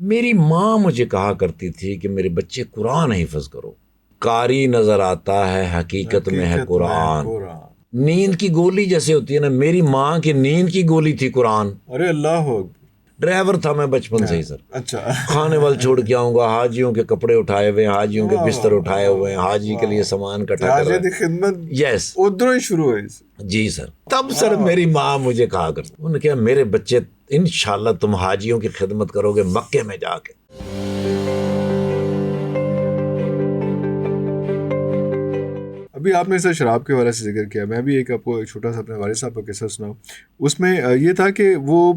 میری ماں مجھے کہا کرتی تھی کہ میرے بچے قرآن حفظ کرو. قاری نظر آتا ہے حقیقت میں ہے قرآن. نیند کی گولی جیسے ہوتی ہے نا، میری ماں کی نیند کی گولی تھی قرآن. ارے اللہ ہو. ڈرائیور تھا میں بچپن سے ہی سر. اچھا. کھانے وال چھوڑ کے آؤں گا، حاجیوں کے کپڑے اٹھائے ہوئے ہیں، حاجیوں کے بستر اٹھائے ہوئے ہیں، حاجی کے لیے سامان کٹھا کر حاجی خدمت یس ادھر ہی شروع ہوئی. جی سر. تب سر میری ماں مجھے کہا کرتی، انہوں نے کہا میرے بچے انشاءاللہ تم حاجیوں کی خدمت کرو گے مکے میں جا کے. ابھی آپ نے سر شراب کے حوالے سے ذکر کیا، میں بھی ایک آپ کو ایک چھوٹا سا اپنے والد صاحب کا قصہ سناؤں. اس میں یہ تھا کہ وہ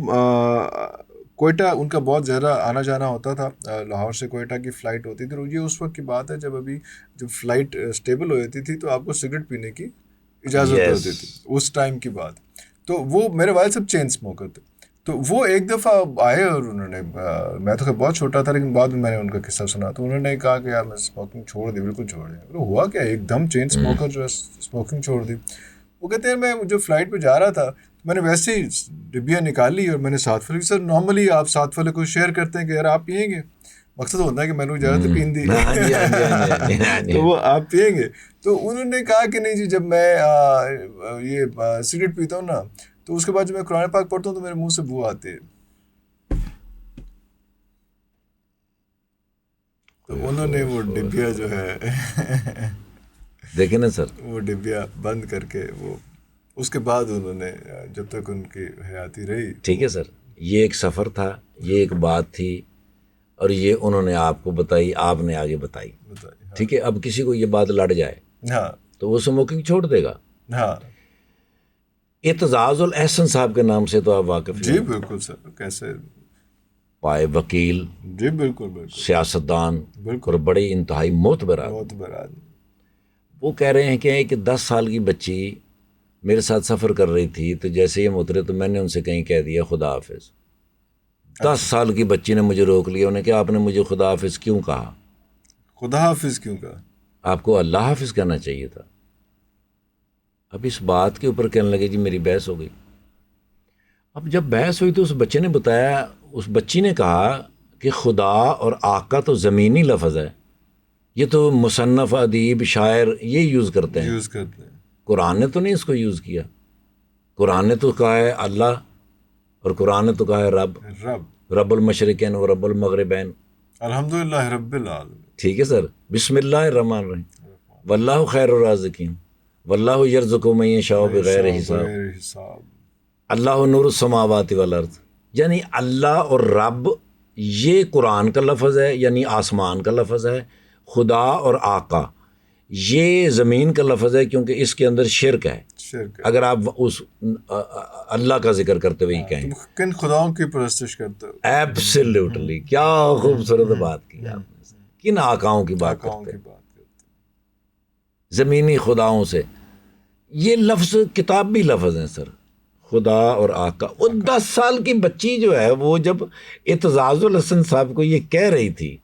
کوئٹہ ان کا بہت زیادہ آنا جانا ہوتا تھا، لاہور سے کوئٹہ کی فلائٹ ہوتی تھی. اور یہ اس وقت کی بات ہے جب فلائٹ اسٹیبل ہو جاتی تھی تو آپ کو سگریٹ پینے کی اجازت ہوتی تھی، اس ٹائم کی بات. تو وہ میرے والد صاحب چین اسموکر تھے. تو وہ ایک دفعہ آئے اور انہوں نے، میں تو بہت چھوٹا تھا لیکن بعد میں نے ان کا قصہ سنا، تو انہوں نے کہا کہ یار میں اسموکنگ چھوڑ دی، بالکل چھوڑ دی. تو ہوا کیا، ایک دم چین اسموکر جو ہے اسموکنگ چھوڑ دی. وہ کہتے ہیں میں جو فلائٹ پہ جا رہا تھا میں نے ویسے ہی ڈبیاں نکالی اور میں نے ساتھ والے، سر نارملی آپ ساتھ والے کو شیئر کرتے ہیں کہ یار آپ پیئیں گے، مقصد ہوتا ہے کہ میں نے اجازت پین دی تو وہ آپ پیئیں گے. تو انہوں نے کہا کہ نہیں جی، جب میں یہ سگریٹ پیتا ہوں نا تو اس کے بعد جب میں قرآن پاک پڑھتا ہوں تو میرے منہ سے بو آتی ہے. تو انہوں نے وہ ڈبیا جو ہے دیکھیں نا سر، وہ ڈبیا بند کر کے وہ اس کے بعد انہوں نے جب تک ان کی حیاتی رہی. ٹھیک ہے سر، یہ ایک سفر تھا، یہ ایک بات تھی، اور یہ انہوں نے آپ کو بتائی، آپ نے آگے بتائی. ٹھیک ہے، اب کسی کو یہ بات لڑ جائے تو وہ اسموکنگ چھوڑ دے گا. اعتزاز الاحسن صاحب کے نام سے تو آپ واقف؟ جی بالکل سر. کیسے؟ پائے وکیل، جی بالکل بالکل، سیاستدان، اور بڑے انتہائی معتبر آدمی. وہ کہہ رہے ہیں کہ 10 سال کی بچی میرے ساتھ سفر کر رہی تھی، تو جیسے یہ اترے تو میں نے ان سے کہیں کہہ دیا خدا حافظ. 10 سال کی بچی نے مجھے روک لیا، انہوں نے کہا آپ نے مجھے خدا حافظ کیوں کہا؟ خدا حافظ کیوں کہا؟ آپ کو اللہ حافظ کہنا چاہیے تھا. اب اس بات کے اوپر کہنے لگے جی میری بحث ہو گئی. اب جب بحث ہوئی تو اس بچے نے بتایا، اس بچی نے کہا کہ خدا اور آقا تو زمینی لفظ ہے، یہ تو مصنف، ادیب، شاعر یہ یوز کرتے ہیں، قرآن نے تو نہیں اس کو یوز کیا. قرآن نے تو کہا ہے اللہ، اور قرآن نے تو کہا ہے رب المشرقین و رب المغربین، الحمدللہ رب العالمین. ٹھیک ہے سر. بسم اللہ الرحمن الرحیم، واللہ خیر الرازقین، واللہ یرزق من یشاء بغیر حساب، اللہ نور السماوات والارض. یعنی اللہ اور رب یہ قرآن کا لفظ ہے، یعنی آسمان کا لفظ ہے. خدا اور آقا یہ زمین کا لفظ ہے، کیونکہ اس کے اندر شرک ہے. اگر آپ اس اللہ کا ذکر کرتے ہوئے کہیں کن خداؤں کی پرستش کرتے ہو؟ ایبسلیوٹلی، کیا خوبصورت بات کی آپ نے. کن آقاؤں کی بات کرتے ہیں؟ زمینی خداؤں سے. یہ لفظ کتابی لفظ ہیں سر، خدا اور آقا. وہ 10 سال کی بچی جو ہے وہ جب اعتزاز الحسن صاحب کو یہ کہہ رہی تھی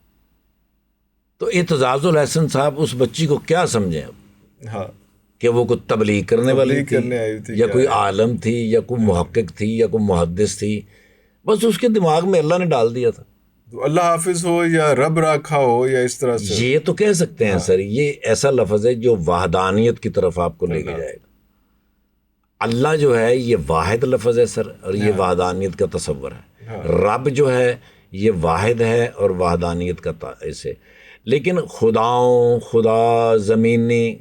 تو اعتزاز الحسن صاحب اس بچی کو کیا سمجھیں اب؟ کہ وہ کوئی تبلیغ کرنے والی تھی، یا کوئی عالم تھی، یا کوئی محقق تھی، یا کوئی محدث تھی. بس اس کے دماغ میں اللہ نے ڈال دیا تھا. اللہ حافظ ہو یا رب راکھا ہو یا اس طرح سے، یہ تو کہہ سکتے ہیں سر. یہ ایسا لفظ ہے جو وحدانیت کی طرف آپ کو لے کے جائے گا. اللہ جو ہے یہ واحد لفظ ہے سر، اور یہ وحدانیت کا تصور ہے. رب جو ہے یہ واحد ہے اور وحدانیت کا ایسے. لیکن خداؤں، خدا، زمینی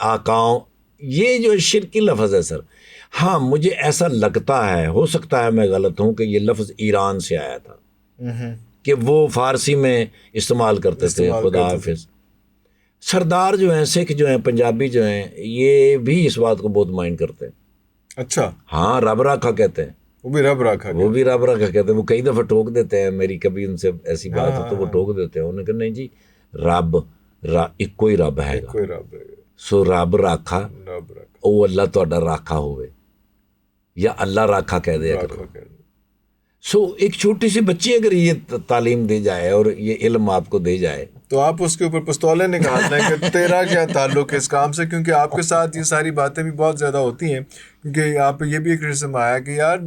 آقاؤں، یہ جو شرکی لفظ ہے سر. ہاں مجھے ایسا لگتا ہے، ہو سکتا ہے میں غلط ہوں، کہ یہ لفظ ایران سے آیا تھا، کہ وہ فارسی میں استعمال کرتے تھے خدا حافظ. سردار جو ہیں، سکھ جو ہیں، پنجابی جو ہیں، یہ بھی اس بات کو بہت مائنڈ کرتے ہیں. اچھا، ہاں رب راکھا کہتے ہیں، وہ بھی رب راکھا کہتے ہیں. وہ کئی دفعہ ٹوک دیتے ہیں، میری کبھی ان سے ایسی بات ہے تو وہ ٹوک دیتے ہیں. انہوں نے کہا نہیں جی، رب ایک کوئی رب ہے گا، سو رب راکھا، او اللہ تہاڈا راکھا ہوئے، یا اللہ راکھا کہہ دیا کرو. سو ایک چھوٹی سی بچی اگر یہ تعلیم دے جائے اور یہ علم آپ کو دے جائے تو آپ اس کے اوپر پستولے نکالتے ہیں کہ تیرا کیا تعلق ہے اس کام سے، کیونکہ آپ کے ساتھ یہ ساری باتیں بھی بہت زیادہ ہوتی ہیں کیونکہ یہاں پہ یہ بھی ایک رسم آیا کہ یار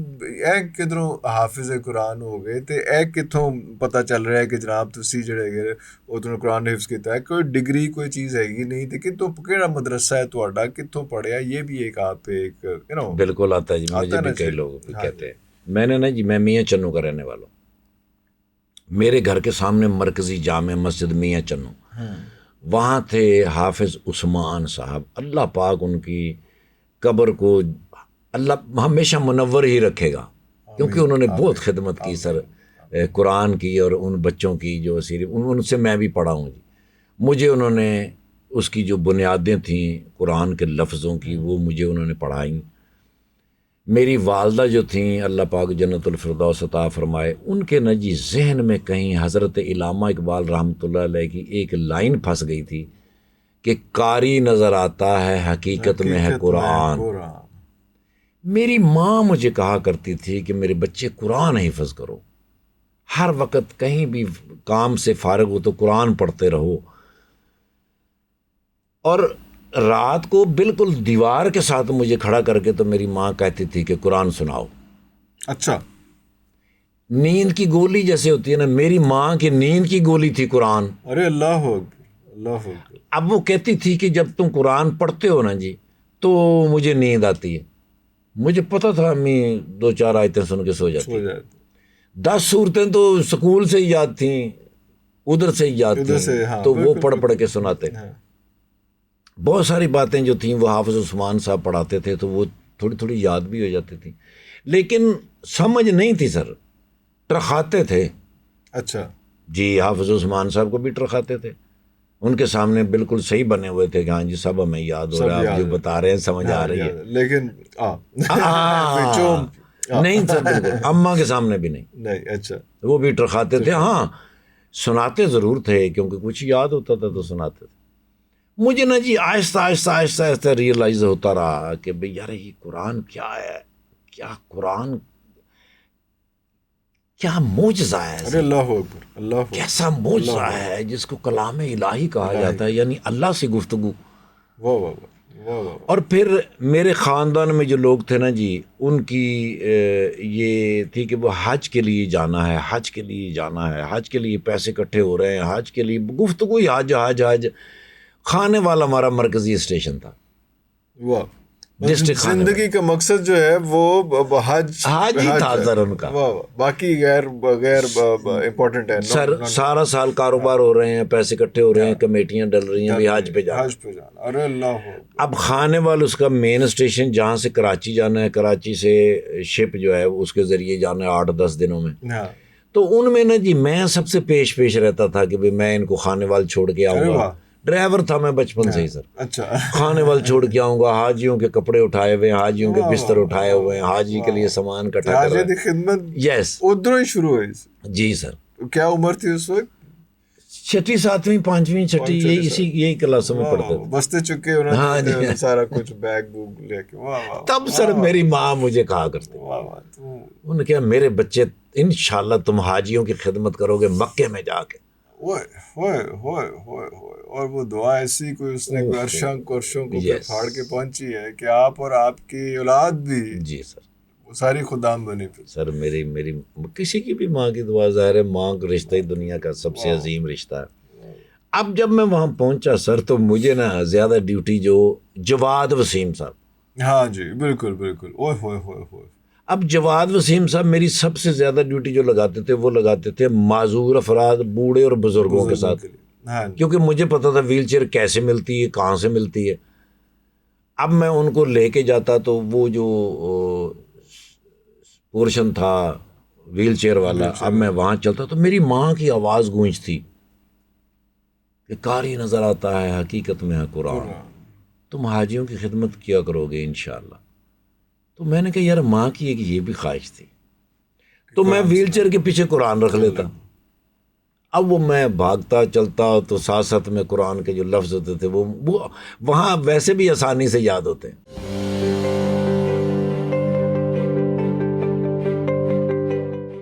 ایک کدھروں حافظ قرآن ہو گئے تے ایک کتوں پتہ چل رہا ہے کہ جناب تسی جڑے گئے ادھروں قرآن حفظ کیتا ہے, کوئی ڈگری کوئی چیز ہے ہی نہیں, تے کتوں کیڑا مدرسہ ہے تہاڈا, کتوں پڑھیا, یہ بھی ایک آپ پہ ایک بالکل آتا ہے جی, مجھے بھی کئی لوگ کہتے ہیں. میں نے نا جی, میں میاں چنو کا رہنے والا ہوں. میرے گھر کے سامنے مرکزی جامع مسجد میاں چنو, وہاں تھے حافظ عثمان صاحب, اللہ پاک ان کی قبر کو اللہ ہمیشہ منور ہی رکھے گا, کیونکہ انہوں نے بہت خدمت کی سر, قرآن کی اور ان بچوں کی جو سیری ان سے میں بھی پڑھا ہوں جی. مجھے انہوں نے اس کی جو بنیادیں تھیں قرآن کے لفظوں کی وہ مجھے انہوں نے پڑھائیں. میری والدہ جو تھیں اللہ پاک جنت الفردوس عطا فرمائے, ان کے نہ جی ذہن میں کہیں حضرت علامہ اقبال رحمۃ اللہ علیہ کی ایک لائن پھنس گئی تھی کہ قاری نظر آتا ہے حقیقت میں ہے قرآن. میری ماں مجھے کہا کرتی تھی کہ میرے بچے قرآن حفظ کرو, ہر وقت کہیں بھی کام سے فارغ ہو تو قرآن پڑھتے رہو. اور رات کو بالکل دیوار کے ساتھ مجھے کھڑا کر کے تو میری ماں کہتی تھی کہ قرآن سناؤ. اچھا, نیند کی گولی جیسے ہوتی ہے نا, میری ماں کی نیند کی گولی تھی قرآن. ارے اللہ اکبر, اللہ اکبر. اب وہ کہتی تھی کہ جب تم قرآن پڑھتے ہو نا جی تو مجھے نیند آتی ہے. مجھے پتا تھا امی 2-4 آیتیں سن کے سو جاتی, 10 صورتیں تو سکول سے ہی یاد تھیں, ادھر سے ہی یاد تھیں, تو وہ پڑھ پڑھ کے سناتے. بہت ساری باتیں جو تھیں وہ حافظ عثمان صاحب پڑھاتے تھے تو وہ تھوڑی تھوڑی یاد بھی ہو جاتی تھی, لیکن سمجھ نہیں تھی سر, ٹرخاتے تھے. اچھا جی, حافظ عثمان صاحب کو بھی ٹرخاتے تھے, ان کے سامنے بالکل صحیح بنے ہوئے تھے کہ ہاں جی سب ہمیں یاد ہو رہا ہے, آپ جو بتا رہے ہیں سمجھ آ رہی ہے, لیکن نہیں سر بالکل, اماں کے سامنے بھی نہیں. اچھا, وہ بھی ٹرخاتے تھے, ہاں سناتے ضرور تھے کیونکہ کچھ یاد ہوتا تھا تو سناتے تھے. مجھے نا جی آہستہ آہستہ آہستہ آہستہ ریئلائز ہوتا رہا کہ بھئی یار یہ قرآن کیا ہے, کیا قرآن کیا معجزہ ہے. ارے اللہ اکبر, اللہ اکبر. کیسا معجزہ ہے جس کو کلام الہی کہا جاتا ہے, یعنی اللہ سے گفتگو. واہ واہ واہ واہ. اور پھر میرے خاندان میں جو لوگ تھے نا جی, ان کی یہ تھی کہ وہ حج کے لیے جانا ہے, حج کے لیے جانا ہے, حج کے لیے پیسے اکٹھے ہو رہے ہیں, حج کے لیے گفتگو ہی حج حج حج. کھانے والا ہمارا مرکزی اسٹیشن تھا. واہ, زندگی کا مقصد جو ہے وہ حج ہی تھا سر ان کا, باقی غیر امپورٹنٹ ہے سر. سارا سال کاروبار ہو رہے ہیں, پیسے اکٹھے ہو رہے ہیں, کمیٹیاں ڈل رہی ہیں, بھی حج پہ جانا. ارے اللہ. اب کھانے والے اس کا مین اسٹیشن جہاں سے کراچی جانا ہے, کراچی سے شپ جو ہے اس کے ذریعے جانا ہے 8-10 دنوں میں. تو ان میں نا جی میں سب سے پیش رہتا تھا کہ میں ان کو کھانے وال چھوڑ کے آؤں گا. ڈرائیور تھا میں بچپن سے ہی سر. اچھا, کھانے وال چھوڑ کے آؤں گا, حاجیوں کے کپڑے اٹھائے ہوئے ہیں, حاجیوں کے بستر اٹھائے ہوئے ہیں, حاجی کے لیے سامان اکٹھا کر رہے ہیں. خدمت یس ادھر ہی شروع ہوئی. جی سر. کیا عمر تھی اس وقت؟ 6ٹھی 7ویں 5ویں 6ٹھی یہی کلاسوں میں پڑھتے تھے. بستے چکے انہوں نے سارا کچھ بیگ بوگ لے کے. تب سر میری ماں مجھے کہا کرتی, انہوں نے کہا میرے بچے انشاءاللہ تم حاجیوں کی خدمت کرو گے مکے میں جا کے. اور وہ دعا ایسی کوئی اس نے عرشوں کو پھاڑ کے پہنچی ہے کہ آپ اور آپ کی اولاد بھی. جی سر, وہ ساری خدام بنی. سر میری کسی کی بھی ماں کی دعا, ظاہر ہے ماں کا رشتہ ہی دنیا کا سب سے عظیم رشتہ ہے. اب جب میں وہاں پہنچا سر تو مجھے نا زیادہ ڈیوٹی جو جواد وسیم صاحب. ہاں جی بالکل بالکل. اوہ ہوئے ہوئے ہوئے. اب جواد وسیم صاحب میری سب سے زیادہ ڈیوٹی جو لگاتے تھے وہ لگاتے تھے معذور افراد, بوڑھے اور بزرگوں کے ساتھ, کیونکہ مجھے پتا تھا ویل چیئر کیسے ملتی ہے, کہاں سے ملتی ہے. اب میں ان کو لے کے جاتا تو وہ جو پورشن تھا ویل چیئر والا, اب میں وہاں چلتا تو میری ماں کی آواز گونجتی کہ قاری نظر آتا ہے حقیقت میں ہے قرآن, تم حاجیوں کی خدمت کیا کرو گے انشاءاللہ. تو میں نے کہا یار ماں کی ایک یہ بھی خواہش تھی, تو میں ویل چیئر کے پیچھے قرآن رکھ لیتا. اب وہ میں بھاگتا چلتا تو ساتھ ساتھ میں قرآن کے جو لفظ ہوتے تھے وہ وہاں ویسے بھی آسانی سے یاد ہوتے ہیں.